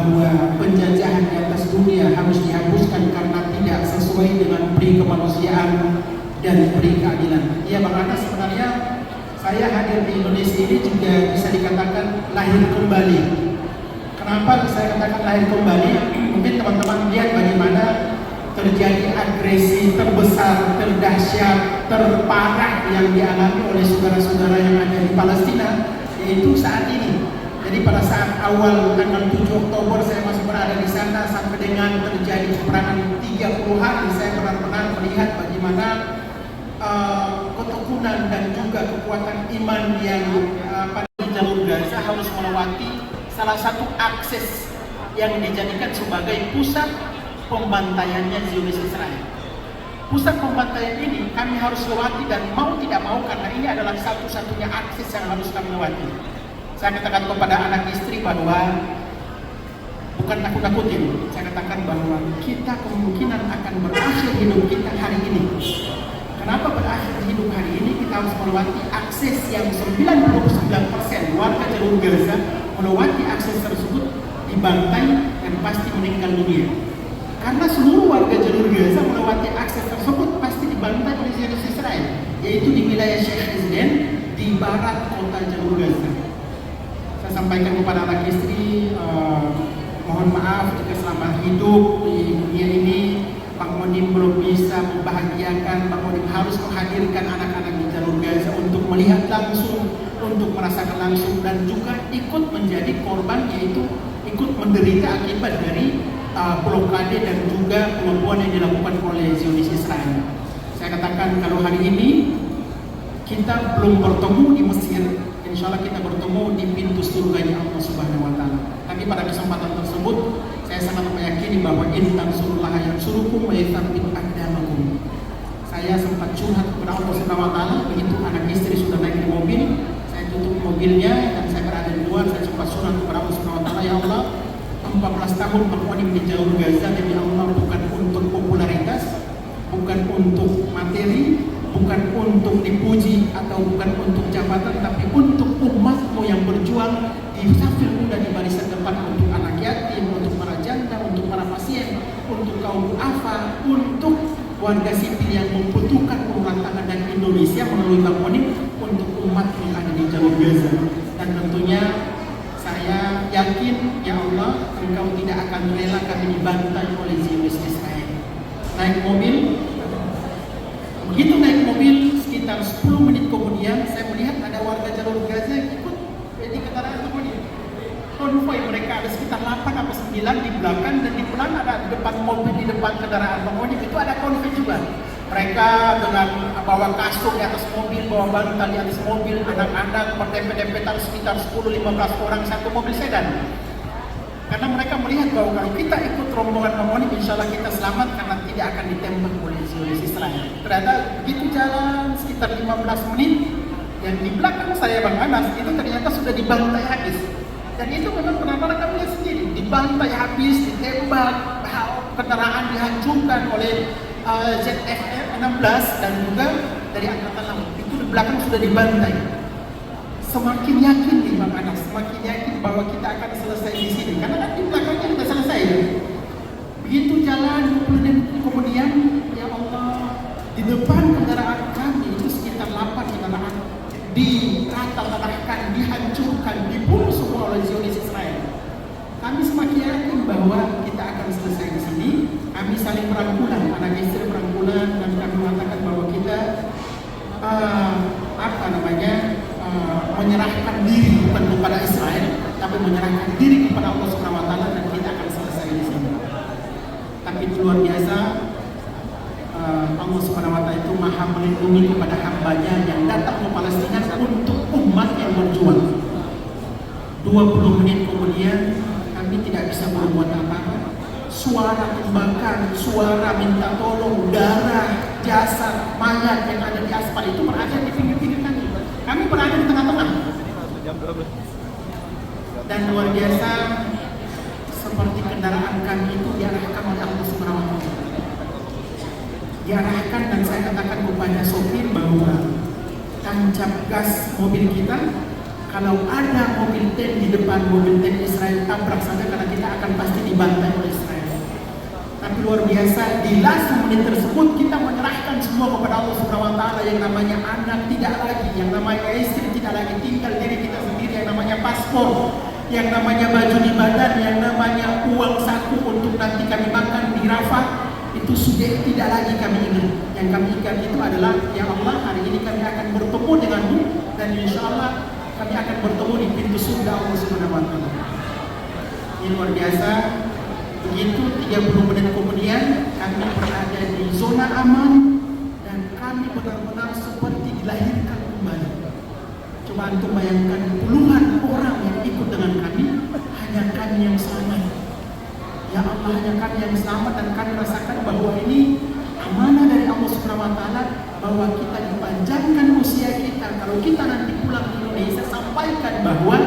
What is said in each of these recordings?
bahwa penjajahan di atas dunia harus dihapuskan karena tidak sesuai dengan peri kemanusiaan dan peri keadilan. Ya Bang Anas, sebenarnya saya hadir di Indonesia ini juga bisa dikatakan lahir kembali. Kenapa saya katakan lahir kembali? Mungkin teman-teman lihat bagaimana terjadi agresi terbesar, terdahsyat, terparah yang dialami oleh saudara-saudara yang ada di Palestina, yaitu saat ini. Jadi pada saat awal tanggal 7 Oktober saya masih berada di sana sampai dengan terjadi peperangan 30 hari, saya benar-benar melihat bagaimana ketekunan dan juga kekuatan iman yang pada jalur Gaza harus melewati salah satu akses yang dijadikan sebagai pusat pembantaiannya Zionis Israel. Pusat pembantaian ini kami harus lewati dan mau tidak mau karena ini adalah satu-satunya akses yang harus kami lewati. Saya katakan kepada anak istri bahwa bukan takut-takutin, saya katakan bahwa kita kemungkinan akan berakhir hidup kita hari ini. Kenapa berakhir hidup hari ini? Kita harus melewati akses yang 99% warga jalur Gaza melewati akses tersebut dibantai dan pasti meninggal dunia. Karena seluruh warga jalur Gaza melewati akses tersebut pasti dibantai oleh Zionis Israel, yaitu di wilayah Sheikh Izden di barat kota jalur Gaza. Saya sampaikan kepada anak istri, mohon maaf jika selama hidup di dunia ini Bang Onim belum bisa membahagiakan. Bang Onim harus menghadirkan anak-anak di jalur Gaza untuk melihat langsung, untuk merasakan langsung dan juga ikut menjadi korban, yaitu ikut menderita akibat dari blokade dan juga pembunuhan yang dilakukan oleh Zionis Israel. Saya katakan kalau hari ini kita belum bertemu di Mesir, insya Allah kita bertemu di pintu surganya Allah Subhanahu Wa Taala. Tapi pada kesempatan tersebut saya sangat meyakini bahwa intan surullah yang suruhkum mayathabit aqdamakum. Saya sempat curhat kepada Allah Subhanahu Wa Taala begitu anak istri sudah naik di mobil, saya tutup mobilnya dan saya berada di luar. Saya sempat curhat kepada Allah Subhanahu Wa Taala, ya Allah, 14 tahun Bang Onim di jalur Gaza, dan ya Allah, bukan untuk popularitas, bukan untuk materi, bukan untuk dipuji atau bukan untuk jabatan, tapi untuk umatmu yang berjuang di safil muda di barisan depan, untuk anak yatim, untuk para janda, untuk para pasien, untuk kaum duafa, untuk warga sipil yang membutuhkan uluran tangan dan Indonesia melalui Bang Onim untuk umat yang ada di jalur Gaza. Dan tentunya saya yakin ya Allah, Engkau tidak akan rela kami dibantai oleh Zionis Israel. Naik mobil, begitu naik mobil sekitar 10 menit kemudian saya melihat ada warga jalur Gaza yang ikut di kendaraan kemudian. Konvoi mereka ada sekitar 8 atau 9 di belakang, dan di belakang ada di depan mobil, di depan kendaraan Bang Onim itu ada konvoi juga. Mereka dengan bawa kasur di atas mobil, bawa bantal di atas mobil, anak-anak berdempet-dempetan sekitar 10-15 orang satu mobil sedan. Karena mereka melihat bahwa kalau kita ikut rombongan Bang Onim, insya Allah kita selamat karena tidak akan ditembak oleh Zionis Israel. Ternyata begitu jalan sekitar 15 menit, yang di belakang saya Bang Anas itu ternyata sudah dibantai habis. Dan itu memang benar-benar kami lihat sendiri, dibantai habis, ditembak, kendaraan dihancurkan oleh ZF-16 dan juga dari Angkatan Laut. Itu di belakang sudah dibantai. Semakin yakin nih Bang Anas, semakin yakin bahwa kita akan selesai di sini. Karena kan di belakangnya sudah selesai ya. Begitu jalan 20 menit kemudian, ya Allah, di depan kendaraan kami itu sekitar 8 kendaraan dirata-ratakan, dihancurkan, dibunuh semua oleh Zionis Israel. Kami semakin yakin bahwa kita akan selesai di sini. Kami saling merangkulan, anak istri merangkulan, dan kami mengatakan bahwa kita menyerahkan diri bukan kepada Israel, tapi menyerahkan diri kepada Allah Subhanahu Wa Taala, dan kita akan selesai di sini. Tapi itu luar biasa. Allah Subhanahu Wa Taala itu maha melindungi kepada hambanya yang datang ke Palestina untuk umat yang berjuang. 20 menit kemudian kami tidak bisa berbuat apa-apa. Suara tembakan, suara minta tolong, darah, jasad, mayat yang ada di aspal itu berada di pinggir-pinggir kami. Kami berada di tengah-tengah. Dan luar biasa, seperti kendaraan kami itu diarahkan oleh Allah Subhanahu Wa Taala. Diarahkan, dan saya katakan kepada sopir bahwa tancap gas mobil kita, kalau ada mobil tank di depan mobil tank Israel, tabrak saja karena kita kita akan pasti dibantai oleh Israel. Tapi luar biasa, di last menit tersebut kita menyerahkan semua kepada Allah Subhanahu wa taala. Yang namanya anak tidak lagi, yang namanya istri tidak lagi, tinggal diri kita sendiri, yang namanya paspor, yang namanya baju di badan, yang namanya uang saku untuk nanti kami makan di Rafah, itu sudah tidak lagi kami ingat. Yang kami ingat itu adalah, ya Allah, hari ini kami akan bertemu denganmu, dan insya Allah kami akan bertemu di pintu surga Allah Subhanahu wa taala. Ini luar biasa. Begitu 30 menit kemudian kami berada di zona aman dan kami benar-benar seperti dilahirkan kembali. Coba antum bayangkan, puluhan orang yang ikut dengan kami, hanya kami yang selamat. Ya Allah, hanya kami yang selamat, dan kami rasakan bahwa ini amanah dari Allah Subhanahu wa taala, bahwa kita dipanjangkan usia kita. Kalau kita nanti pulang ke Indonesia, sampaikan bahwa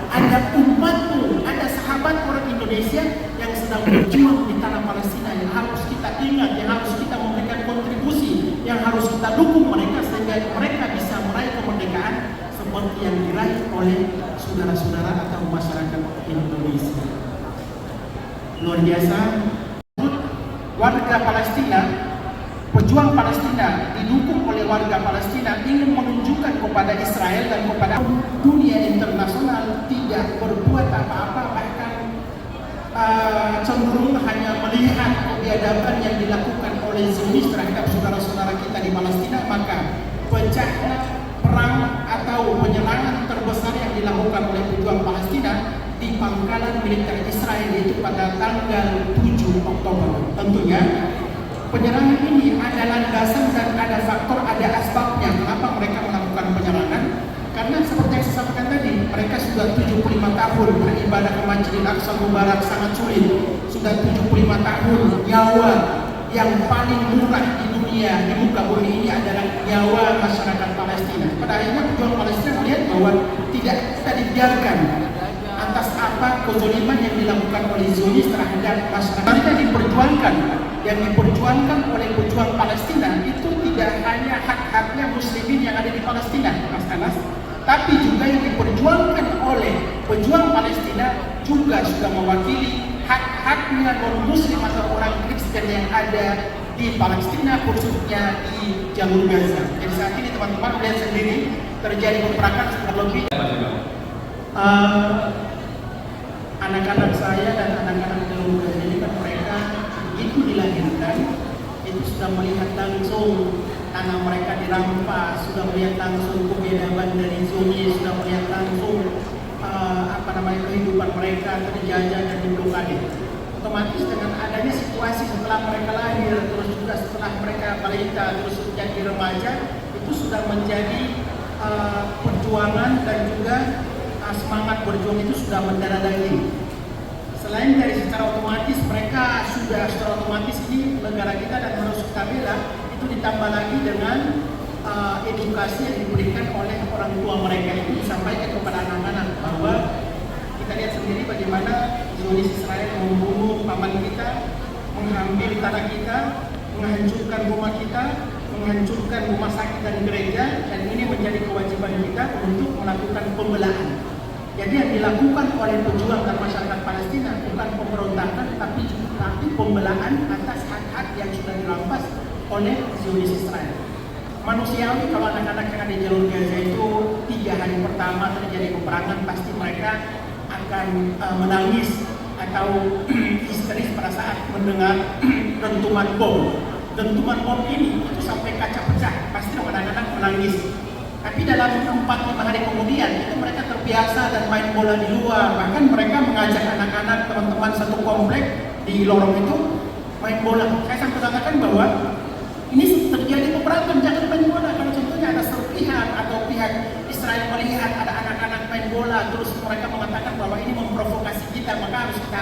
ada umatmu, ada sahabat orang Indonesia yang sedang berjuang di tanah Palestina, yang harus kita ingat, yang harus kita memberikan kontribusi, yang harus kita dukung mereka sehingga mereka bisa meraih kemerdekaan seperti yang diraih oleh saudara-saudara atau masyarakat Indonesia. Luar biasa. Warga Palestina, pejuang Palestina didukung oleh warga Palestina, ingin menunjukkan kepada Israel dan kepada dunia internasional tidak berbuat apa-apa, bahkan cenderung hanya melihat kebiadaban yang dilakukan oleh Zionis terhadap saudara-saudara kita di Palestina. Maka pecahlah perang atau penyerangan terbesar yang dilakukan oleh pejuang Palestina di pangkalan militer Israel, yaitu pada tanggal 7 Oktober. Tentunya penyerangan ini ada landasan dan ada faktor, ada asbabnya kenapa mereka melakukan penyerangan. Karena seperti yang saya sampaikan tadi, mereka sudah 75 tahun beribadah ke Masjidil Aqsa Mubarak sangat sulit. Sudah 75 tahun, nyawa yang paling murah di dunia di muka bumi ini adalah nyawa masyarakat Palestina. Pada akhirnya pejuang Palestina melihat bahwa tidak bisa dibiarkan atas apa kezaliman yang dilakukan oleh Zionis terhadap masyarakat. Mereka diperjuangkan. Yang diperjuangkan oleh pejuang Palestina itu tidak hanya hak-haknya muslimin yang ada di Palestina, Mas Anas, tapi juga yang diperjuangkan oleh pejuang Palestina juga sudah mewakili hak-haknya non-muslim atau orang Kristen yang ada di Palestina, khususnya di jalur Gaza. Jadi saat ini teman-teman lihat sendiri terjadi peperangan sekitar lebih anak-anak saya dan anak-anak jalur Gaza ini kan mereka begitu dilahirkan itu sudah melihat langsung tanah mereka dirampas, sudah melihat langsung kebiadaban dari Zionis, sudah melihat langsung kehidupan mereka terjajah dan diblokade. Otomatis dengan adanya situasi setelah mereka lahir, terus juga setelah mereka balita, terus menjadi remaja, itu sudah menjadi perjuangan dan juga semangat berjuang itu sudah mendarah daging. Selain dari secara otomatis mereka sudah secara otomatis ini negara kita dan harus kita bela, itu ditambah lagi dengan edukasi yang diberikan oleh orang tua mereka itu disampaikan kepada anak-anak bahwa kita lihat sendiri bagaimana Zionis Israel membunuh paman kita, mengambil tanah kita, menghancurkan rumah kita, menghancurkan rumah sakit dan gereja, dan ini menjadi kewajiban kita untuk melakukan pembelaan. Jadi yang dilakukan oleh pejuang dan masyarakat Palestina bukan pemberontakan, tapi pembelaan atas hak-hak yang sudah dirampas oleh Zionis Israel. Manusiawi kalau anak-anak yang ada di jalur Gaza itu 3 hari pertama terjadi peperangan, pasti mereka akan menangis atau histeris pada saat mendengar dentuman bom. Dentuman bom ini itu sampai kaca pecah, pasti anak-anak menangis. Tapi dalam 4-5 hari kemudian itu mereka terbiasa dan main bola di luar. Bahkan mereka mengajak anak-anak teman-teman satu komplek di lorong itu main bola. Saya sampai katakan bahwa ini terjadi peperangan, jangan main bola. Kalau contohnya ada serpihan atau pihak Israel melihat ada anak-anak main bola, terus mereka mengatakan bahwa ini memprovokasi kita, maka harus kita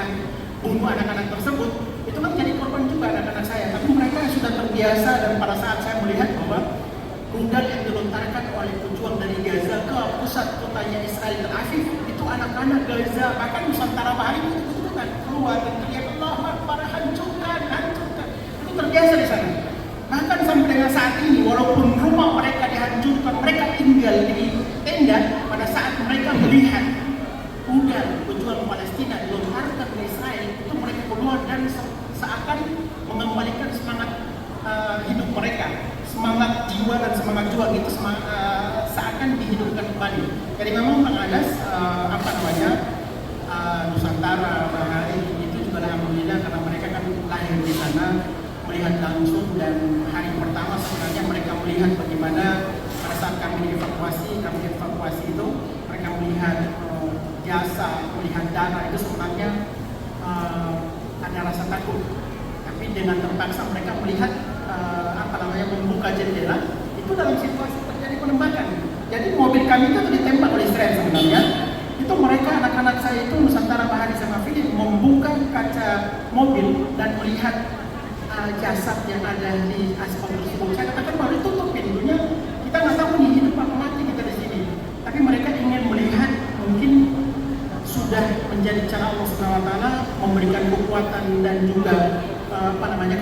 bunuh anak-anak tersebut. Itu kan jadi korban juga anak-anak saya. Tapi mereka sudah terbiasa, dan pada saat saya melihat bahwa rudal yang dilontarkan oleh pejuang dari Gaza ke pusat kotanya Israel Tel Aviv, itu anak-anak Gaza bahkan Nusantara Bahari itu kan keluar dan teriak Allahu Akbar, hancurkan, hancurkan. Itu terbiasa di sana. Bahkan sampai dengan saat ini, walaupun rumah mereka dihancurkan, mereka tinggal di tenda pada saat mereka melihat rudal pejuang Palestina dilontarkan oleh Israel. mengembalikan semangat hidup mereka, semangat jiwa dan semangat juang itu seakan dihidupkan kembali. Jadi memang Bang Anas Nusantara, Bahari itu juga alhamdulillah karena mereka kan lahir di sana, melihat langsung, dan hari pertama sebenarnya mereka melihat bagaimana pada saat kami evakuasi itu mereka melihat jasa, melihat dana itu sebenarnya ada rasa takut, tapi dengan terpaksa mereka melihat membuka jendela itu dalam situasi terjadi penembakan. Jadi mobil kami itu ditembak oleh Israel sebenarnya. Itu mereka, anak-anak saya itu Nusantara, Bahari sama Filip membuka kaca mobil dan melihat jasad yang ada di aspal tersebut. Saya katakan baru tutup pintunya, kita nggak tahu nih hidup apa mati kita di sini. Tapi mereka ingin melihat, mungkin sudah menjadi cara Allah SWT memberikan kekuatan dan juga keberanian